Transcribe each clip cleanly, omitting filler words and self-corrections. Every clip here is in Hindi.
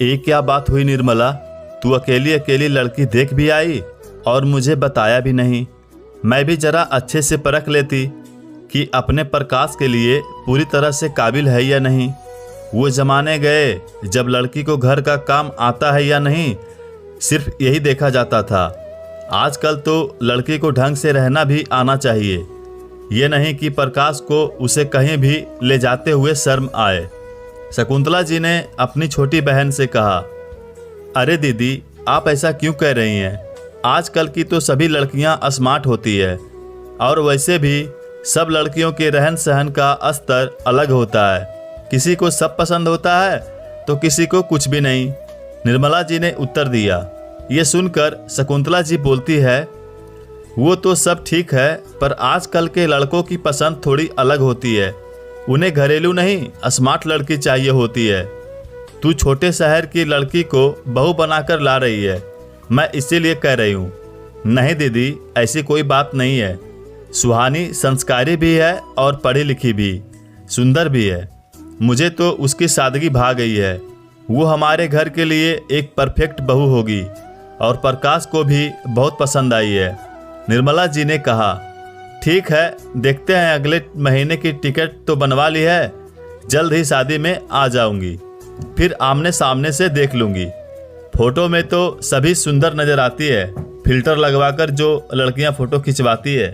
ये क्या बात हुई निर्मला, तू अकेली अकेली लड़की देख भी आई और मुझे बताया भी नहीं। मैं भी जरा अच्छे से परख लेती कि अपने प्रकाश के लिए पूरी तरह से काबिल है या नहीं। वो ज़माने गए जब लड़की को घर का काम आता है या नहीं, सिर्फ यही देखा जाता था। आजकल तो लड़की को ढंग से रहना भी आना चाहिए, ये नहीं कि प्रकाश को उसे कहीं भी ले जाते हुए शर्म आए। शकुंतला जी ने अपनी छोटी बहन से कहा, अरे दीदी, आप ऐसा क्यों कह रही हैं? आजकल की तो सभी लड़कियां स्मार्ट होती है, और वैसे भी सब लड़कियों के रहन सहन का स्तर अलग होता है। किसी को सब पसंद होता है तो किसी को कुछ भी नहीं। निर्मला जी ने उत्तर दिया। ये सुनकर शकुंतला जी बोलती है, वो तो सब ठीक है, पर आजकल के लड़कों की पसंद थोड़ी अलग होती है। उन्हें घरेलू नहीं, स्मार्ट लड़की चाहिए होती है। तू छोटे शहर की लड़की को बहू बनाकर ला रही है, मैं इसीलिए कह रही हूँ। नहीं दीदी, ऐसी कोई बात नहीं है। सुहानी संस्कारी भी है और पढ़ी लिखी भी, सुंदर भी है। मुझे तो उसकी सादगी भा गई है। वो हमारे घर के लिए एक परफेक्ट बहू होगी और प्रकाश को भी बहुत पसंद आई है। निर्मला जी ने कहा, ठीक है, देखते हैं। अगले महीने की टिकट तो बनवा ली है, जल्द ही शादी में आ जाऊंगी, फिर आमने सामने से देख लूंगी। फोटो में तो सभी सुंदर नजर आती है, फिल्टर लगवाकर जो लड़कियां फोटो खिंचवाती है।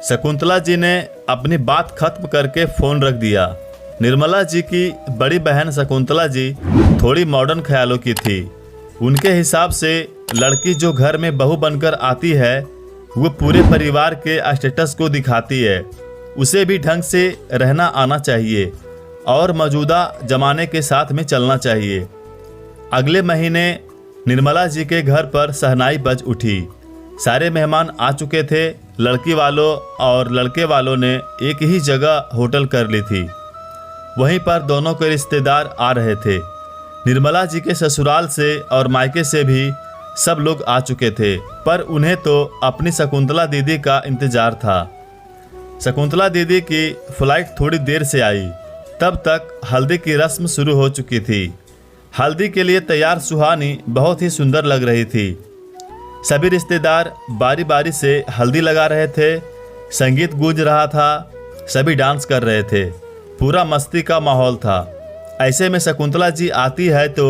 शकुंतला जी ने अपनी बात खत्म करके फोन रख दिया। निर्मला जी की बड़ी बहन शकुंतला जी थोड़ी मॉडर्न ख्यालों की थी। उनके हिसाब से लड़की जो घर में बहू बनकर आती है, वो पूरे परिवार के स्टेटस को दिखाती है। उसे भी ढंग से रहना आना चाहिए और मौजूदा जमाने के साथ में चलना चाहिए। अगले महीने निर्मला जी के घर पर शहनाई बज उठी। सारे मेहमान आ चुके थे। लड़की वालों और लड़के वालों ने एक ही जगह होटल कर ली थी। वहीं पर दोनों के रिश्तेदार आ रहे थे। निर्मला जी के ससुराल से और मायके से भी सब लोग आ चुके थे, पर उन्हें तो अपनी शकुंतला दीदी का इंतजार था। शकुंतला दीदी की फ्लाइट थोड़ी देर से आई। तब तक हल्दी की रस्म शुरू हो चुकी थी। हल्दी के लिए तैयार सुहानी बहुत ही सुंदर लग रही थी। सभी रिश्तेदार बारी बारी से हल्दी लगा रहे थे। संगीत गूंज रहा था, सभी डांस कर रहे थे। पूरा मस्ती का माहौल था। ऐसे में शकुंतला जी आती है तो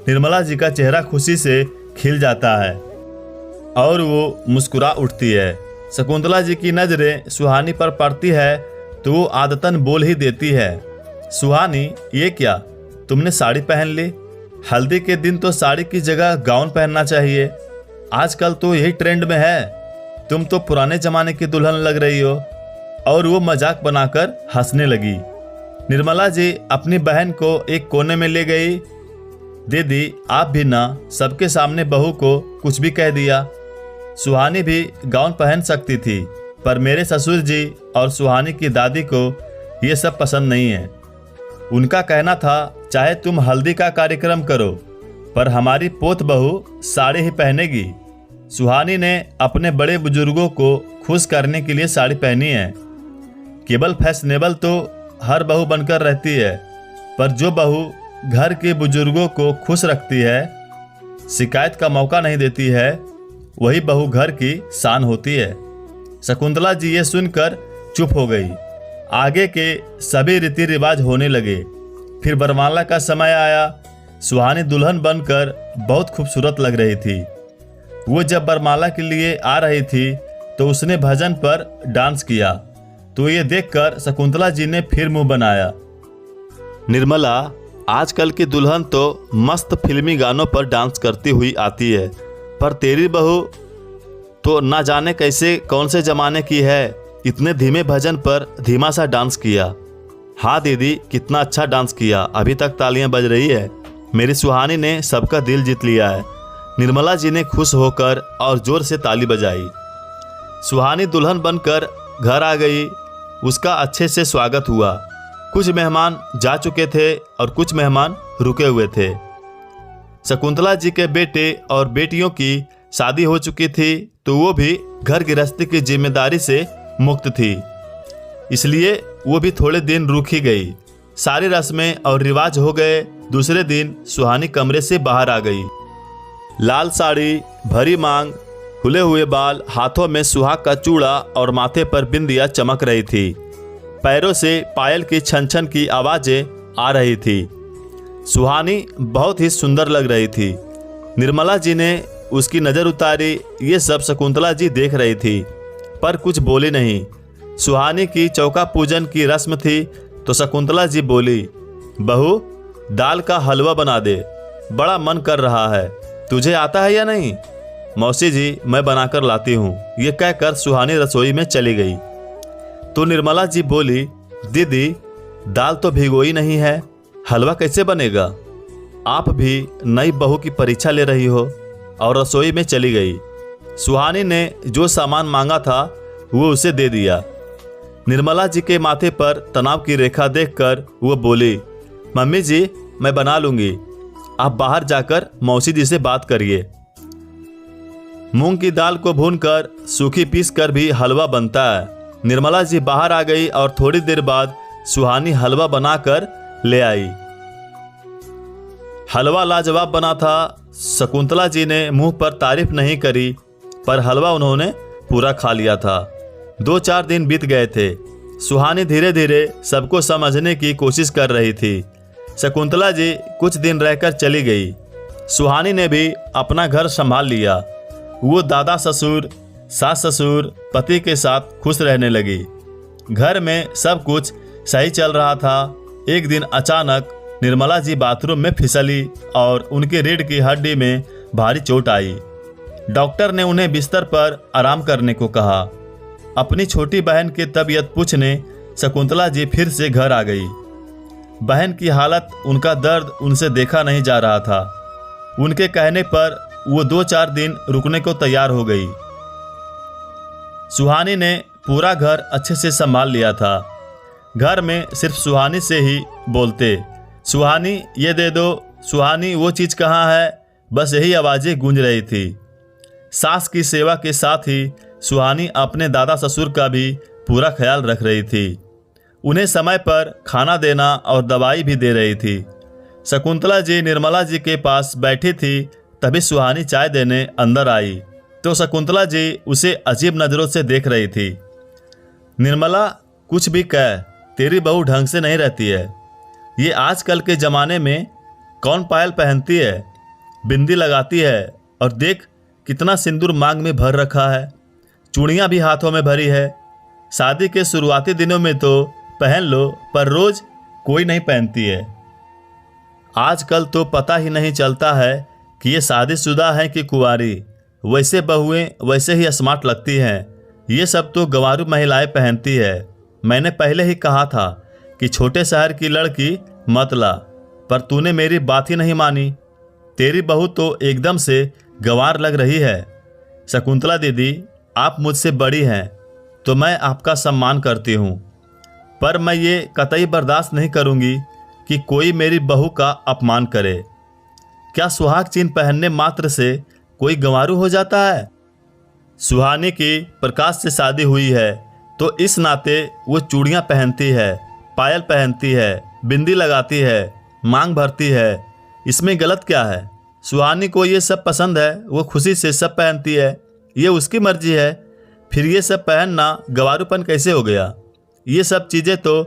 निर्मला जी का चेहरा खुशी से खिल जाता है और वो मुस्कुरा उठती है। शकुंतला जी की नज़रें सुहानी पर पड़ती है तो वो आदतन बोल ही देती है, सुहानी, ये क्या, तुमने साड़ी पहन ली? हल्दी के दिन तो साड़ी की जगह गाउन पहनना चाहिए। आजकल तो यही ट्रेंड में है। तुम तो पुराने जमाने की दुल्हन लग रही हो। और वो मजाक बनाकर हंसने लगी। निर्मला जी अपनी बहन को एक कोने में ले गई। दीदी, आप भी ना सबके सामने बहू को कुछ भी कह दिया। सुहानी भी गाउन पहन सकती थी, पर मेरे ससुर जी और सुहानी की दादी को ये सब पसंद नहीं है। उनका कहना था, चाहे तुम हल्दी का कार्यक्रम करो, पर हमारी पोत बहू साड़ी ही पहनेगी। सुहानी ने अपने बड़े बुजुर्गों को खुश करने के लिए साड़ी पहनी है। केवल फैशनेबल तो हर बहू बनकर रहती है, पर जो बहू घर के बुजुर्गों को खुश रखती है, शिकायत का मौका नहीं देती है, वही बहू घर की शान होती है। शकुंतला जी ये सुनकर चुप हो गई। आगे के सभी रीति रिवाज होने लगे। फिर बरमाला का समय आया। सुहानी दुल्हन बनकर बहुत खूबसूरत लग रही थी। वो जब बरमाला के लिए आ रही थी तो उसने भजन पर डांस किया, तो ये देखकर शकुंतला जी ने फिर मुंह बनाया। निर्मला, आजकल की दुल्हन तो मस्त फिल्मी गानों पर डांस करती हुई आती है, पर तेरी बहू तो ना जाने कैसे कौन से ज़माने की है, इतने धीमे भजन पर धीमा सा डांस किया। हाँ दीदी, कितना अच्छा डांस किया, अभी तक तालियां बज रही है। मेरी सुहानी ने सबका दिल जीत लिया है। निर्मला जी ने खुश होकर और जोर से ताली बजाई। सुहानी दुल्हन बनकर घर आ गई। उसका अच्छे से स्वागत हुआ। कुछ मेहमान जा चुके थे और कुछ मेहमान रुके हुए थे। शकुंतला जी के बेटे और बेटियों की शादी हो चुकी थी, तो वो भी घर गृहस्थी की जिम्मेदारी से मुक्त थी, इसलिए वो भी थोड़े दिन रुक ही गई। सारी रस्में और रिवाज हो गए। दूसरे दिन सुहानी कमरे से बाहर आ गई। लाल साड़ी, भरी मांग, खुले हुए बाल, हाथों में सुहाग का चूड़ा और माथे पर बिंदिया चमक रही थी। पैरों से पायल की छन छन की आवाजें आ रही थी। सुहानी बहुत ही सुंदर लग रही थी। निर्मला जी ने उसकी नज़र उतारी। ये सब शकुंतला जी देख रही थी पर कुछ बोली नहीं। सुहानी की चौका पूजन की रस्म थी तो शकुंतला जी बोली, बहू दाल का हलवा बना दे, बड़ा मन कर रहा है, तुझे आता है या नहीं? मौसी जी मैं बनाकर लाती हूँ, ये कहकर सुहानी रसोई में चली गई। तो निर्मला जी बोली, दीदी दाल तो भिगोई नहीं है, हलवा कैसे बनेगा? आप भी नई बहू की परीक्षा ले रही हो। और रसोई में चली गई। सुहानी ने जो सामान मांगा था वो उसे दे दिया। निर्मला जी के माथे पर तनाव की रेखा देखकर वो बोली, मम्मी जी मैं बना लूंगी, आप बाहर जाकर मौसी जी से बात करिए। मूंग की दाल को भूनकर सूखी पीस कर भी हलवा बनता है। निर्मला जी बाहर आ गई और थोड़ी देर बाद सुहानी हलवा बनाकर ले आई। हलवा लाजवाब बना था। शकुंतला जी ने मुंह पर तारीफ नहीं करी पर हलवा उन्होंने पूरा खा लिया था। 2-4 दिन बीत गए थे। सुहानी धीरे धीरे सबको समझने की कोशिश कर रही थी। शकुंतला जी कुछ दिन रहकर चली गई। सुहानी ने भी अपना घर संभाल लिया। वो दादा ससुर, सास ससुर, पति के साथ खुश रहने लगी। घर में सब कुछ सही चल रहा था। एक दिन अचानक निर्मला जी बाथरूम में फिसली और उनकी रीढ़ की हड्डी में भारी चोट आई। डॉक्टर ने उन्हें बिस्तर पर आराम करने को कहा। अपनी छोटी बहन की तबीयत पूछने शकुंतला जी फिर से घर आ गई। बहन की हालत, उनका दर्द उनसे देखा नहीं जा रहा था। उनके कहने पर वो 2-4 दिन रुकने को तैयार हो गई। सुहानी ने पूरा घर अच्छे से संभाल लिया था। घर में सिर्फ सुहानी से ही बोलते, सुहानी ये दे दो, सुहानी वो चीज़ कहाँ है, बस यही आवाज़ें गूंज रही थी। सास की सेवा के साथ ही सुहानी अपने दादा ससुर का भी पूरा ख्याल रख रही थी। उन्हें समय पर खाना देना और दवाई भी दे रही थी। शकुंतला जी निर्मला जी के पास बैठी थी, तभी सुहानी चाय देने अंदर आई तो शकुंतला जी उसे अजीब नज़रों से देख रही थी। निर्मला कुछ भी कह, तेरी बहू ढंग से नहीं रहती है। ये आजकल के ज़माने में कौन पायल पहनती है, बिंदी लगाती है, और देख कितना सिंदूर मांग में भर रखा है, चूड़ियाँ भी हाथों में भरी है। शादी के शुरुआती दिनों में तो पहन लो पर रोज़ कोई नहीं पहनती है। आजकल तो पता ही नहीं चलता है कि ये शादीशुदा हैं कि कुंवारी। वैसे बहुएं वैसे ही स्मार्ट लगती हैं। ये सब तो गंवारू महिलाएं पहनती है। मैंने पहले ही कहा था कि छोटे शहर की लड़की मत ला, पर तूने मेरी बात ही नहीं मानी। तेरी बहू तो एकदम से गंवार लग रही है। शकुंतला दीदी, आप मुझसे बड़ी हैं तो मैं आपका सम्मान करती हूँ, पर मैं ये कतई बर्दाश्त नहीं करूँगी कि कोई मेरी बहू का अपमान करे। क्या सुहाग चिन्ह पहनने मात्र से कोई गंवारू हो जाता है? सुहानी की प्रकाश से शादी हुई है तो इस नाते वो चूड़ियाँ पहनती है, पायल पहनती है, बिंदी लगाती है, मांग भरती है। इसमें गलत क्या है? सुहानी को ये सब पसंद है, वो खुशी से सब पहनती है, ये उसकी मर्जी है। फिर ये सब पहनना गंवारूपन कैसे हो गया? ये सब चीज़ें तो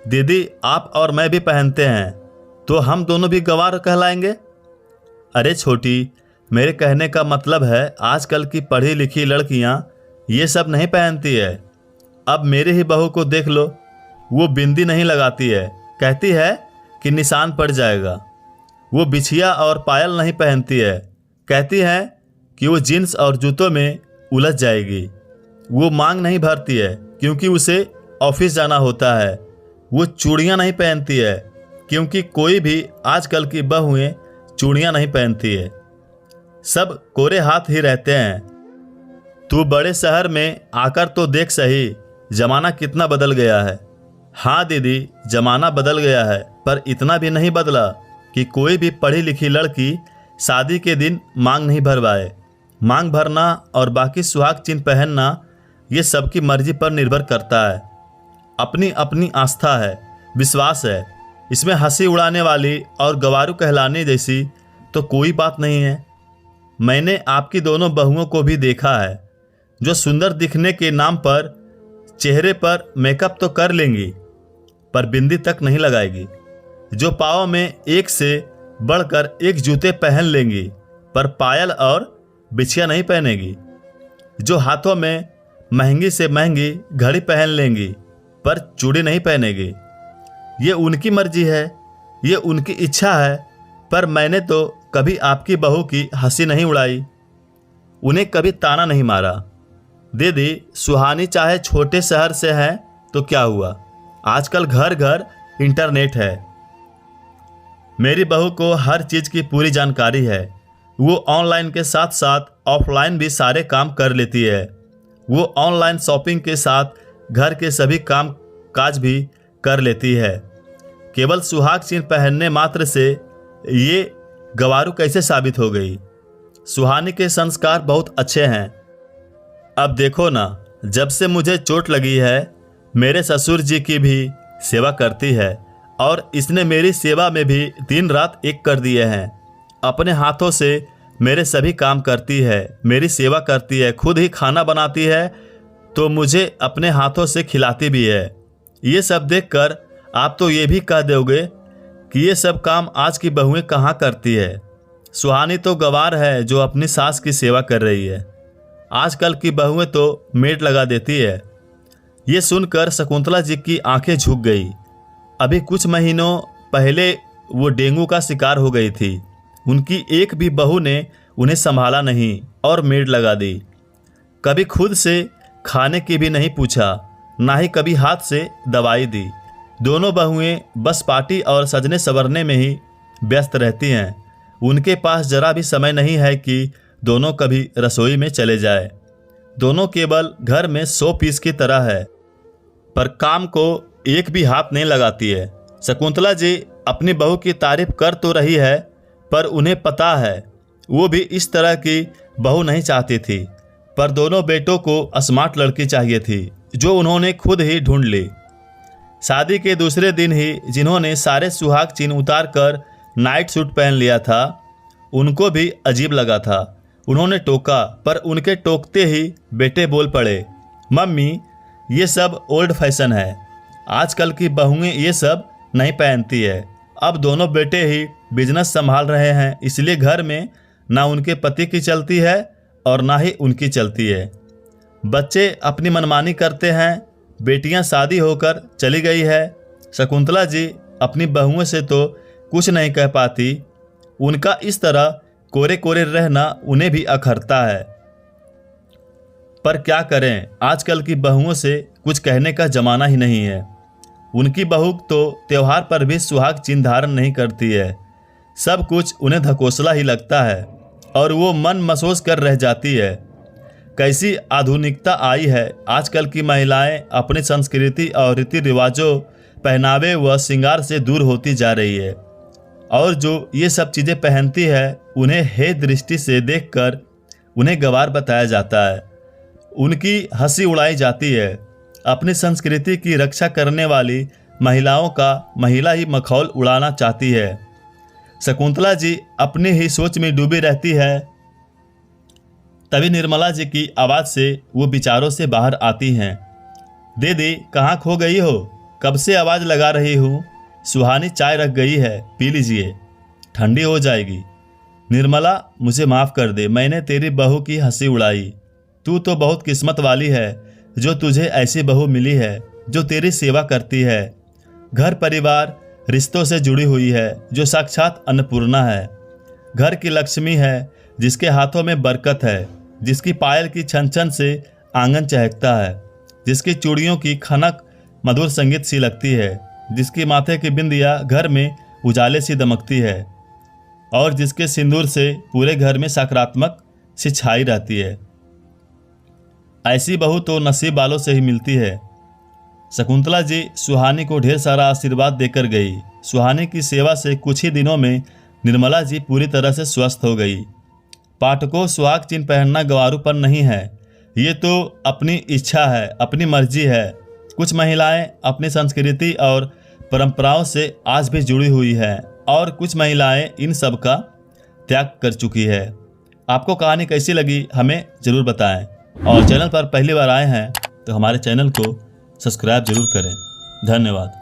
दीदी आप और मैं भी पहनते हैं, तो हम दोनों भी गंवार कहलाएंगे? अरे छोटी, मेरे कहने का मतलब है आजकल की पढ़ी लिखी लड़कियां ये सब नहीं पहनती है। अब मेरी ही बहू को देख लो, वो बिंदी नहीं लगाती है, कहती है कि निशान पड़ जाएगा। वो बिछिया और पायल नहीं पहनती है, कहती है कि वो जीन्स और जूतों में उलझ जाएगी। वो मांग नहीं भरती है क्योंकि उसे ऑफिस जाना होता है। वो चूड़ियाँ नहीं पहनती है क्योंकि कोई भी आजकल की बहुएं चूड़ियाँ नहीं पहनती है, सब कोरे हाथ ही रहते हैं। तू बड़े शहर में आकर तो देख सही, जमाना कितना बदल गया है। हाँ दीदी, जमाना बदल गया है, पर इतना भी नहीं बदला कि कोई भी पढ़ी लिखी लड़की शादी के दिन मांग नहीं भरवाए। मांग भरना और बाकी सुहाग चिन्ह पहनना ये सबकी मर्जी पर निर्भर करता है। अपनी अपनी आस्था है, विश्वास है। इसमें हंसी उड़ाने वाली और गवारू कहलाने जैसी तो कोई बात नहीं है। मैंने आपकी दोनों बहुओं को भी देखा है, जो सुंदर दिखने के नाम पर चेहरे पर मेकअप तो कर लेंगी पर बिंदी तक नहीं लगाएगी, जो पाँव में एक से बढ़कर एक जूते पहन लेंगी पर पायल और बिछिया नहीं पहनेगी, जो हाथों में महंगी से महंगी घड़ी पहन लेंगी पर चूड़ी नहीं पहनेगी। ये उनकी मर्जी है, ये उनकी इच्छा है, पर मैंने तो कभी आपकी बहू की हंसी नहीं उड़ाई, उन्हें कभी ताना नहीं मारा। दीदी, सुहानी चाहे छोटे शहर से है तो क्या हुआ, आजकल घर घर इंटरनेट है। मेरी बहू को हर चीज़ की पूरी जानकारी है। वो ऑनलाइन के साथ साथ ऑफलाइन भी सारे काम कर लेती है। वो ऑनलाइन शॉपिंग के साथ घर के सभी काम काज भी कर लेती है। केवल सुहाग चिन्ह पहनने मात्र से ये गवारू कैसे साबित हो गई? सुहानी के संस्कार बहुत अच्छे हैं। अब देखो ना, जब से मुझे चोट लगी है मेरे ससुर जी की भी सेवा करती है और इसने मेरी सेवा में भी दिन रात एक कर दिए हैं। अपने हाथों से मेरे सभी काम करती है, मेरी सेवा करती है, खुद ही खाना बनाती है तो मुझे अपने हाथों से खिलाती भी है। ये सब देखकर आप तो ये भी कह दोगे कि ये सब काम आज की बहुएं कहाँ करती है। सुहानी तो गवार है जो अपनी सास की सेवा कर रही है। आजकल की बहुएं तो मेड लगा देती है। ये सुनकर शकुंतला जी की आंखें झुक गई। अभी कुछ महीनों पहले वो डेंगू का शिकार हो गई थी। उनकी एक भी बहू ने उन्हें संभाला नहीं और मेड लगा दी। कभी खुद से खाने की भी नहीं पूछा, ना ही कभी हाथ से दवाई दी। दोनों बहुएं बस पार्टी और सजने संवरने में ही व्यस्त रहती हैं। उनके पास जरा भी समय नहीं है कि दोनों कभी रसोई में चले जाए। दोनों केवल घर में 100 पीस की तरह है, पर काम को एक भी हाथ नहीं लगाती है। शकुंतला जी अपनी बहू की तारीफ कर तो रही है, पर उन्हें पता है वो भी इस तरह की बहू नहीं चाहती थी। पर दोनों बेटों को स्मार्ट लड़की चाहिए थी, जो उन्होंने खुद ही ढूंढ ली। शादी के दूसरे दिन ही जिन्होंने सारे सुहाग चिन्ह उतार कर नाइट सूट पहन लिया था, उनको भी अजीब लगा था। उन्होंने टोका, पर उनके टोकते ही बेटे बोल पड़े, मम्मी ये सब ओल्ड फैशन है, आजकल की बहुएं ये सब नहीं पहनती है। अब दोनों बेटे ही बिजनेस संभाल रहे हैं, इसलिए घर में ना उनके पति की चलती है और ना ही उनकी चलती है। बच्चे अपनी मनमानी करते हैं, बेटियां शादी होकर चली गई है। शकुंतला जी अपनी बहुओं से तो कुछ नहीं कह पाती। उनका इस तरह कोरे कोरे रहना उन्हें भी अखरता है। पर क्या करें, आजकल की बहुओं से कुछ कहने का जमाना ही नहीं है। उनकी बहू तो त्योहार पर भी सुहाग चिन्ह धारण नहीं करती है। सब कुछ उन्हें धकोसला ही लगता है और वो मन महसूस कर रह जाती है। कैसी आधुनिकता आई है, आजकल की महिलाएं अपनी संस्कृति और रीति रिवाजों, पहनावे व श्रृंगार से दूर होती जा रही है। और जो ये सब चीज़ें पहनती है उन्हें हे दृष्टि से देखकर उन्हें गवार बताया जाता है। उनकी हंसी उड़ाई जाती है। अपनी संस्कृति की रक्षा करने वाली महिलाओं का महिला ही मखौल उड़ाना चाहती है। शकुंतला जी अपनी ही सोच में डूबी रहती है। तभी निर्मला जी की आवाज़ से वो विचारों से बाहर आती हैं। दीदी कहाँ खो गई हो, कब से आवाज़ लगा रही हूँ। सुहानी चाय रख गई है, पी लीजिए, ठंडी हो जाएगी। निर्मला मुझे माफ़ कर दे, मैंने तेरी बहू की हंसी उड़ाई। तू तो बहुत किस्मत वाली है जो तुझे ऐसी बहू मिली है जो तेरी सेवा करती है, घर परिवार रिश्तों से जुड़ी हुई है, जो साक्षात अन्नपूर्णा है, घर की लक्ष्मी है, जिसके हाथों में बरकत है, जिसकी पायल की छन छन से आंगन चहकता है, जिसकी चूड़ियों की खनक मधुर संगीत सी लगती है, जिसकी माथे की बिंदिया घर में उजाले सी दमकती है और जिसके सिंदूर से पूरे घर में सकारात्मक सी छाई रहती है। ऐसी बहू तो नसीब वालों से ही मिलती है। शकुंतला जी सुहानी को ढेर सारा आशीर्वाद देकर गई। सुहानी की सेवा से कुछ ही दिनों में निर्मला जी पूरी तरह से स्वस्थ हो गई। पाठकों, सुहाग चिन्ह पहनना गवारूपन नहीं है, ये तो अपनी इच्छा है, अपनी मर्जी है। कुछ महिलाएं अपनी संस्कृति और परंपराओं से आज भी जुड़ी हुई है और कुछ महिलाएं इन सब का त्याग कर चुकी है। आपको कहानी कैसी लगी हमें ज़रूर बताएं और चैनल पर पहली बार आए हैं तो हमारे चैनल को सब्सक्राइब जरूर करें। धन्यवाद।